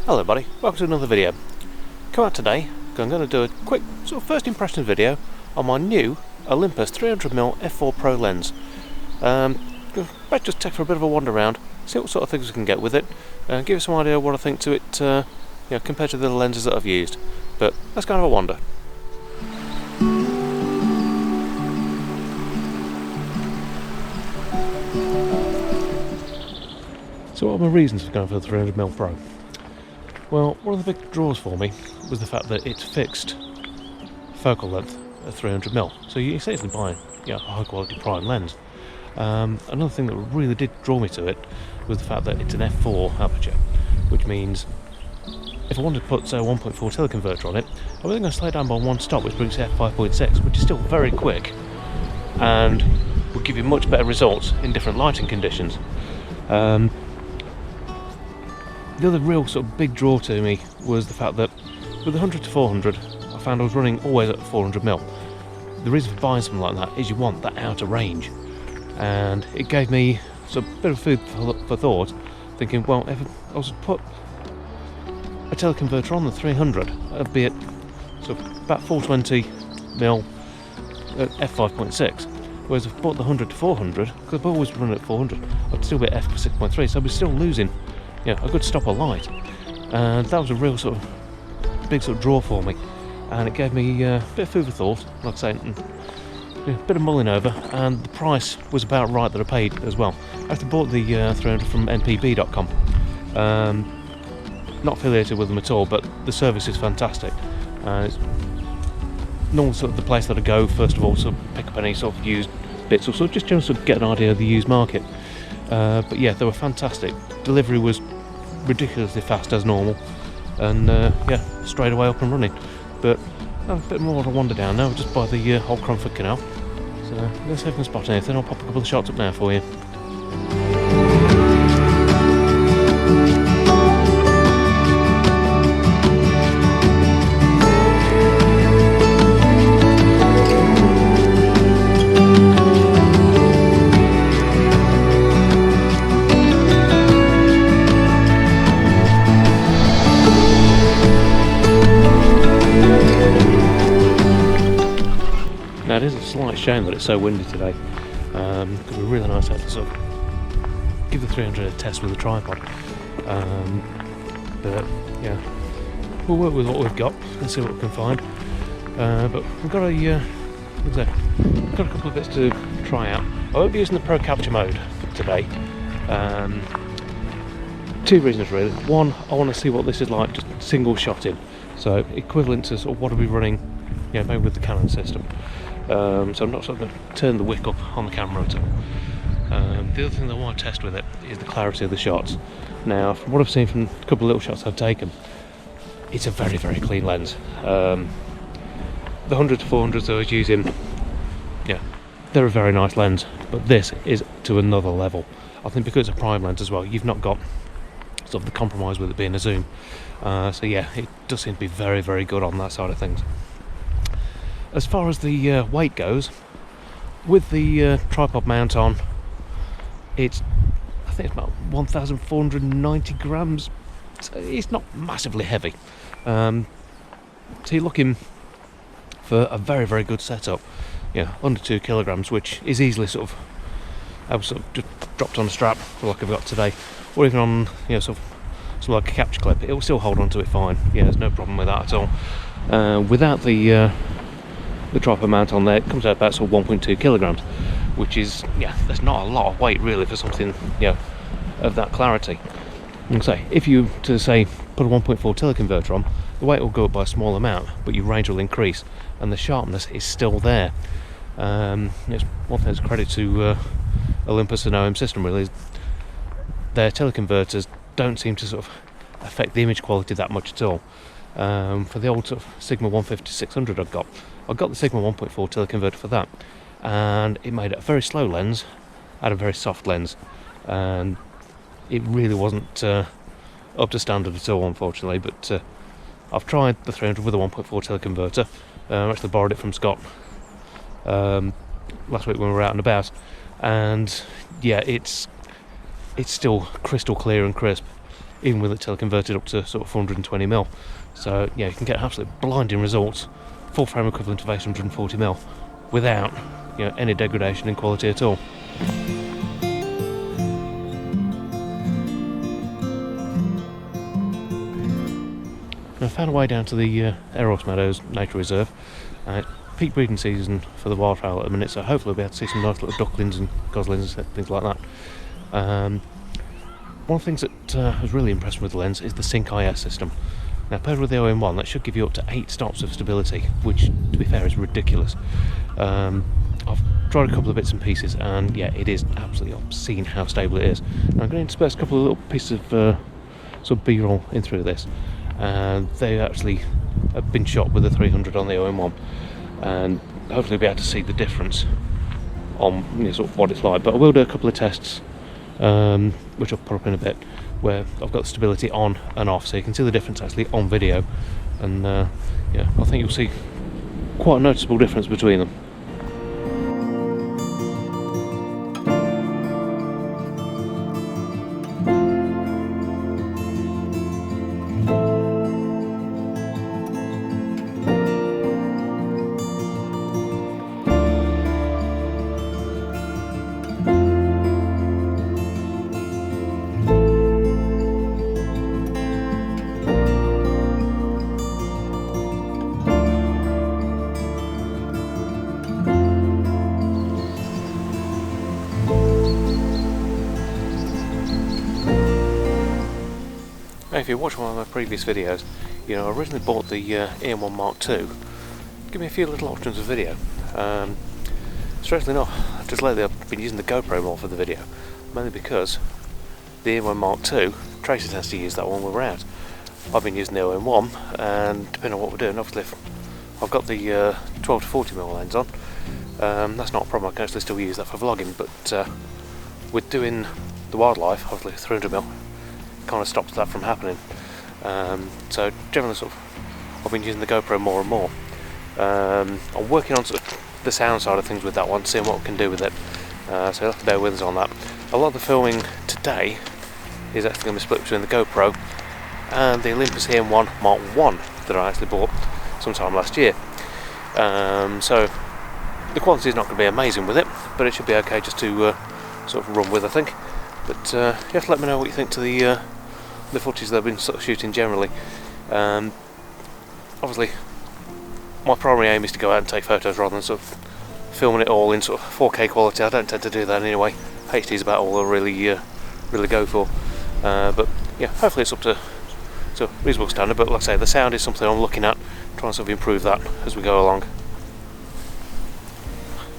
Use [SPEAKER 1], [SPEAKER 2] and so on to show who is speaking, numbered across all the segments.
[SPEAKER 1] Hello everybody, welcome to another video. Come out today, I'm going to do a quick sort of first impressions video on my new Olympus 300mm f4 Pro lens. Let's just take for a bit of a wander around, see what sort of things we can get with it, and give you some idea of what I think to it compared to the other lenses that I've used. But let's go and have a wander. So what are my reasons for going for the 300mm Pro? Well, one of the big draws for me was the fact that it's fixed focal length at 300mm, so you essentially buy a high quality prime lens. Another thing that really did draw me to it was the fact that it's an f4 aperture, which means if I wanted to put say a 1.4 teleconverter on it, I'm only going to slow it down by one stop, which brings it f5.6, which is still very quick and will give you much better results in different lighting conditions. The other real sort of big draw to me was the fact that with the 100 to 400 I found I was running always at 400mm. The reason for buying something like that is you want that outer range, and it gave me sort of a bit of food for thought, thinking, well, if I was to put a teleconverter on the 300, it'd be at sort of about 420mm at f5.6, whereas if I bought the 100 to 400, because I've always run at 400, I'd still be at f6.3, so I'd be still losing a good stop of light, and that was a real sort of big sort of draw for me, and it gave me a bit of food for thought, like I say, a bit of mulling over, and the price was about right that I paid as well. I actually bought the 300 from npb.com, not affiliated with them at all, but the service is fantastic, and it's normally sort of the place that I go first of all, sort of pick up any sort of used bits, or sort of just generally sort of get an idea of the used market. But yeah, they were fantastic. Delivery was ridiculously fast as normal, and straight away up and running. But I have a bit more of a wander down now, just by the Old Cromford Canal. So let's see if I can spot anything. I'll pop a couple of shots up now for you. Now it is a slight shame that it's so windy today, because it would be really nice to sort of give the 300 a test with a tripod, but yeah, we'll work with what we've got and see what we can find, but we've got we've got a couple of bits to try out. I won't be using the Pro Capture mode today, two reasons really. One, I want to see what this is like just single shotting, so equivalent to sort of what I'll be running maybe with the Canon system. So I'm not sort of going to turn the wick up on the camera at all. The other thing that I want to test with it is the clarity of the shots. Now, from what I've seen from a couple of little shots I've taken, it's a very, very clean lens. The 100 to 400s I was using, they're a very nice lens, but this is to another level. I think because it's a prime lens as well, you've not got sort of the compromise with it being a zoom. So yeah, it does seem to be very, very good on that side of things. As far as the weight goes, with the tripod mount on, I think it's about 1,490 grams. So it's not massively heavy. So you're looking for a very, very good setup. Under 2 kilograms, which is easily sort of just dropped on a strap like I've got today, or even on sort of like a capture clip. It will still hold onto it fine. There's no problem with that at all. Without the tripod mount on there, it comes out about sort of 1.2 kilograms, which is there's not a lot of weight really for something of that clarity. And so if you to say put a 1.4 teleconverter on, the weight will go up by a small amount, but your range will increase and the sharpness is still there. It's one thing that's credit to Olympus and OM system really, is their teleconverters don't seem to sort of affect the image quality that much at all. For the old sort of Sigma 150-600 I got the Sigma 1.4 teleconverter for that, and it made it a very slow lens and a very soft lens, and it really wasn't up to standard at all, unfortunately. But I've tried the 300 with a 1.4 teleconverter. I actually borrowed it from Scott last week when we were out and about, and yeah, it's still crystal clear and crisp. even with it teleconverted up to sort of 420mm. So yeah, you can get absolutely blinding results, full frame equivalent of 840mm, without any degradation in quality at all. I found a way down to the Eros Meadows Nature Reserve. Peak breeding season for the wildfowl at the minute, so hopefully we'll be able to see some nice little ducklings and goslings and things like that. One of the things that has really impressed me with the lens is the Sync IS system. Now, paired with the OM1, that should give you up to 8 stops of stability, which, to be fair, is ridiculous. I've tried a couple of bits and pieces, and yeah, it is absolutely obscene how stable it is. And I'm going to intersperse a couple of little pieces of sort of B-roll in through this, and they actually have been shot with the 300 on the OM1, and hopefully be able to see the difference on sort of what it's like. But I will do a couple of tests, which I'll put up in a bit, where I've got the stability on and off, so you can see the difference actually on video, and yeah, I think you'll see quite a noticeable difference between them. If you watch one of my previous videos, I originally bought the EM1 Mark II. Give me a few little options of video. Strangely enough, just lately I've been using the GoPro more for the video, mainly because the EM1 Mark II, Tracy tends to use that one when we're out. I've been using the OM1, and depending on what we're doing, obviously if I've got the 12 to 40mm lens on, that's not a problem. I can actually still use that for vlogging, but with doing the wildlife, obviously 300mm kind of stops that from happening. So generally I've been using the GoPro more and more. I'm working on sort of the sound side of things with that one, seeing what we can do with it, so you'll have to bear with us on that. A lot of the filming today is actually going to be split between the GoPro and the Olympus EM1 Mark I that I actually bought sometime last year. So the quality is not going to be amazing with it, but it should be okay just to sort of run with, I think. But you have to let me know what you think to the footage that I've been sort of shooting generally. Obviously, my primary aim is to go out and take photos rather than sort of filming it all in sort of 4K quality. I don't tend to do that anyway. HD is about all I really go for. But yeah, hopefully it's up to reasonable standard. But like I say, the sound is something I'm looking at, trying to sort of improve that as we go along.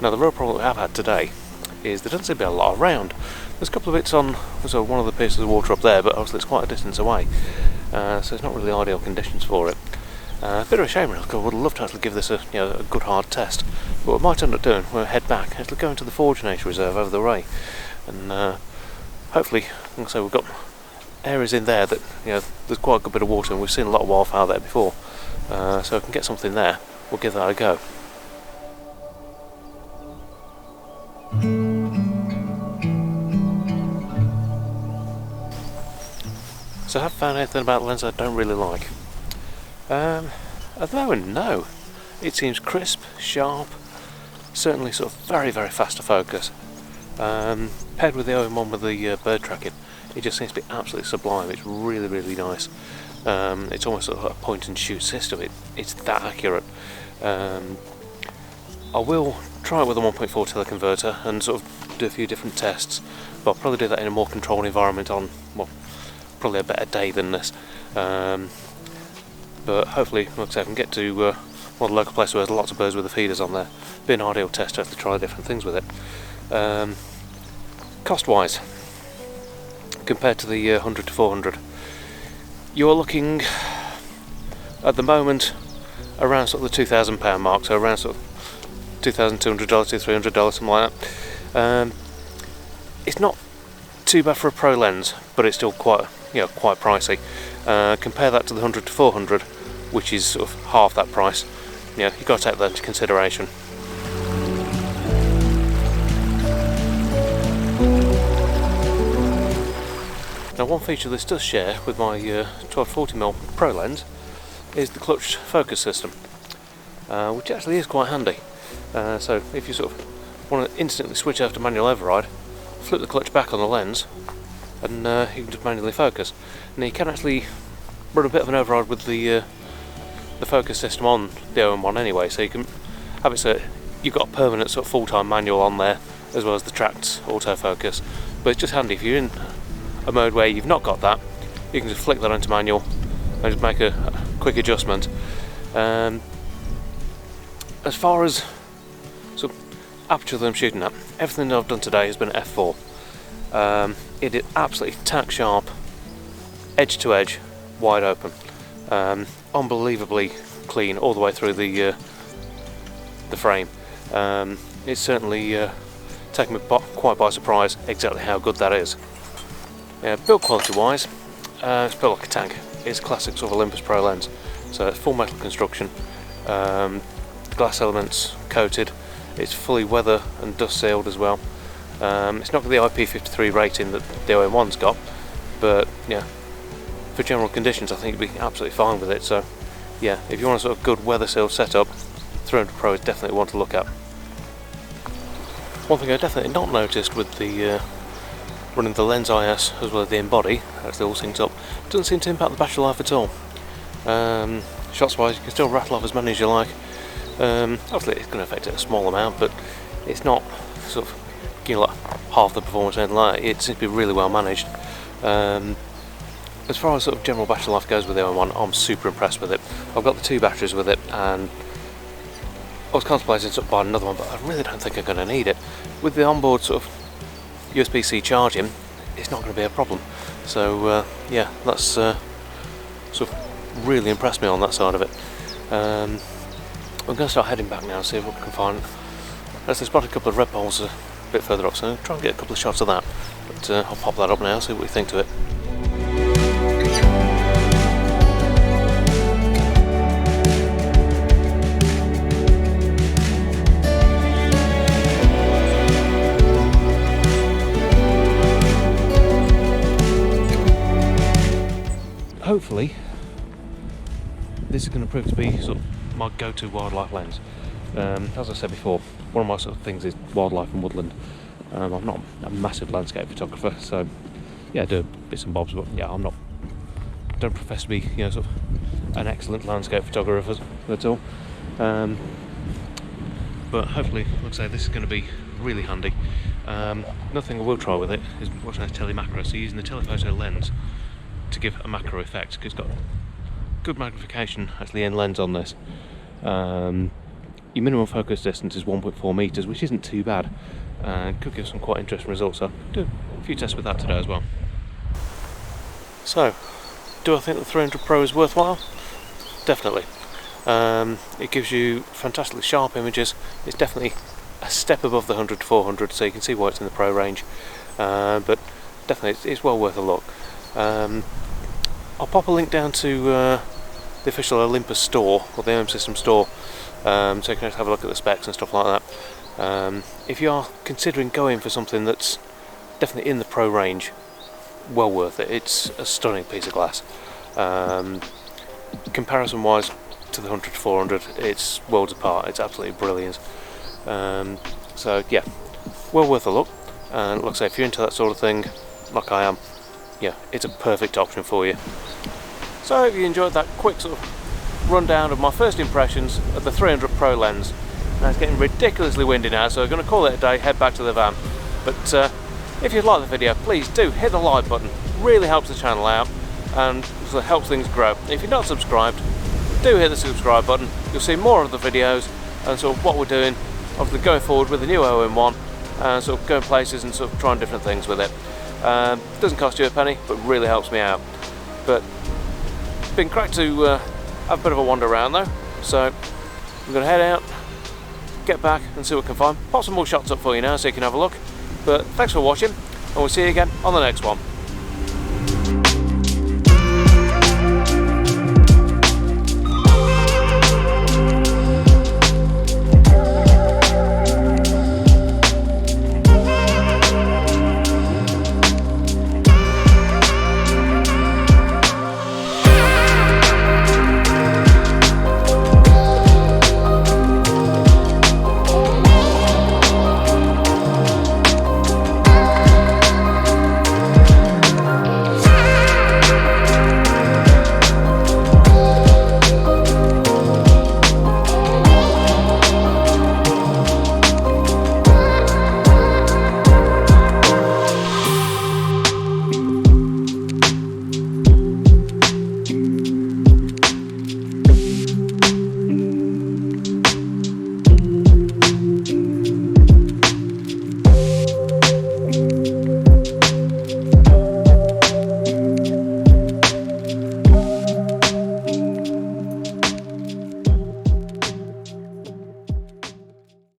[SPEAKER 1] Now, the real problem that we have had today is there doesn't seem to be a lot around. There's a couple of bits on, so one of the pieces of water up there, but obviously it's quite a distance away, so it's not really ideal conditions for it. A bit of a shame really, because I would love to actually give this a good hard test. But what we might end up doing, we'll head back, actually go into the Forge Nature Reserve over the Ray, and hopefully, like I say, we've got areas in there that there's quite a good bit of water, and we've seen a lot of wildfowl there before, so if we can get something there, we'll give that a go. So I haven't found anything about the lens I don't really like. At the moment, no. It seems crisp, sharp, certainly sort of very, very fast to focus. Paired with the OM1 with the bird tracking, it just seems to be absolutely sublime. It's really, really nice. It's almost sort of a point and shoot system. It's that accurate. I will try it with a 1.4 teleconverter and sort of do a few different tests, but I'll probably do that in a more controlled environment on, well, probably a better day than this. But hopefully, like I say, I can get to one of the local places where there's lots of birds with the feeders on there. Be an ideal test to actually try different things with it. Cost-wise, compared to the 100 to 400, you're looking at the moment around sort of the £2,000 mark, so around sort of $2,200 to $300, something like that. It's not too bad for a pro lens, but it's still quite pricey. Compare that to the 100 to 400, which is sort of half that price. You've got to take that into consideration. Now, one feature this does share with my 12-40mm Pro lens is the clutch focus system, which actually is quite handy. So if you sort of want to instantly switch over to manual override, flip the clutch back on the lens and you can just manually focus. Now you can actually run a bit of an override with the focus system on the OM1 anyway, so you can have it so you've got a permanent sort of full-time manual on there as well as the tracked autofocus. But it's just handy if you're in a mode where you've not got that, you can just flick that into manual and just make a quick adjustment. As far as sort of aperture that I'm shooting at, everything that I've done today has been at f4. It is absolutely tack sharp, edge to edge, wide open, unbelievably clean all the way through the frame. It's certainly taken me quite by surprise exactly how good that is. Build quality wise, it's built like a tank. It's a classic sort of Olympus Pro lens, so it's full metal construction, the glass elements coated, it's fully weather and dust sealed as well. It's not got the IP53 rating that the OM1's got, but yeah, for general conditions I think you'd be absolutely fine with it. So yeah, if you want a sort of good weather sealed setup, 300 Pro is definitely one to look at. One thing I definitely not noticed with the running the lens IS as well as the in-body, actually all synced up, doesn't seem to impact the battery life at all. Shots wise, you can still rattle off as many as you like. Obviously it's going to affect it a small amount, but it's not sort of, you know, like half the performance or anything like that. It seems to be really well managed. As far as sort of general battery life goes with the OM1, I'm super impressed with it. I've got the 2 batteries with it, and I was contemplating sort of buying another one, but I really don't think I'm going to need it. With the onboard sort of USB-C charging, it's not going to be a problem. So yeah, that's sort of really impressed me on that side of it. I'm going to start heading back now and see what we can find. As I spotted a couple of red balls a bit further up, so I'll try and get a couple of shots of that. But I'll pop that up now, see what we think to it. Hopefully this is going to prove to be sort of my go-to wildlife lens. As I said before, one of my sort of things is wildlife and woodland. I'm not a massive landscape photographer, so yeah, I do bits and bobs, but yeah, don't profess to be, you know, sort of an excellent landscape photographer at all. But hopefully, like I say, this is going to be really handy. Another thing I will try with it is watching a telemacro, so using the telephoto lens to give a macro effect, because it's got good magnification actually in lens on this. Your minimum focus distance is 1.4 meters, which isn't too bad, and could give some quite interesting results. So I'll do a few tests with that today as well. So, do I think the 300 Pro is worthwhile? Definitely. It gives you fantastically sharp images. It's definitely a step above the 100-400, so you can see why it's in the Pro range. But definitely, it's well worth a look. I'll pop a link down to the official Olympus store, or the OM System store, so you can just have a look at the specs and stuff like that. If you are considering going for something that's definitely in the Pro range, well worth it. It's a stunning piece of glass. Comparison wise to the 100-400, it's worlds apart. It's absolutely brilliant. So yeah, well worth a look. And like I say, if you're into that sort of thing, like I am, yeah, it's a perfect option for you. So I hope you enjoyed that quick sort of rundown of my first impressions of the 300 Pro lens. Now it's getting ridiculously windy now, so we're going to call it a day, head back to the van. But if you like the video, please do hit the like button. It really helps the channel out and also helps things grow. If you're not subscribed, do hit the subscribe button. You'll see more of the videos and sort of what we're doing, obviously going forward with the new OM1 and sort of going places and sort of trying different things with it. Doesn't cost you a penny, but really helps me out. But it's been great to have a bit of a wander around though, so I'm going to head out, get back and see what I can find. Pop some more shots up for you now so you can have a look. But thanks for watching, and we'll see you again on the next one.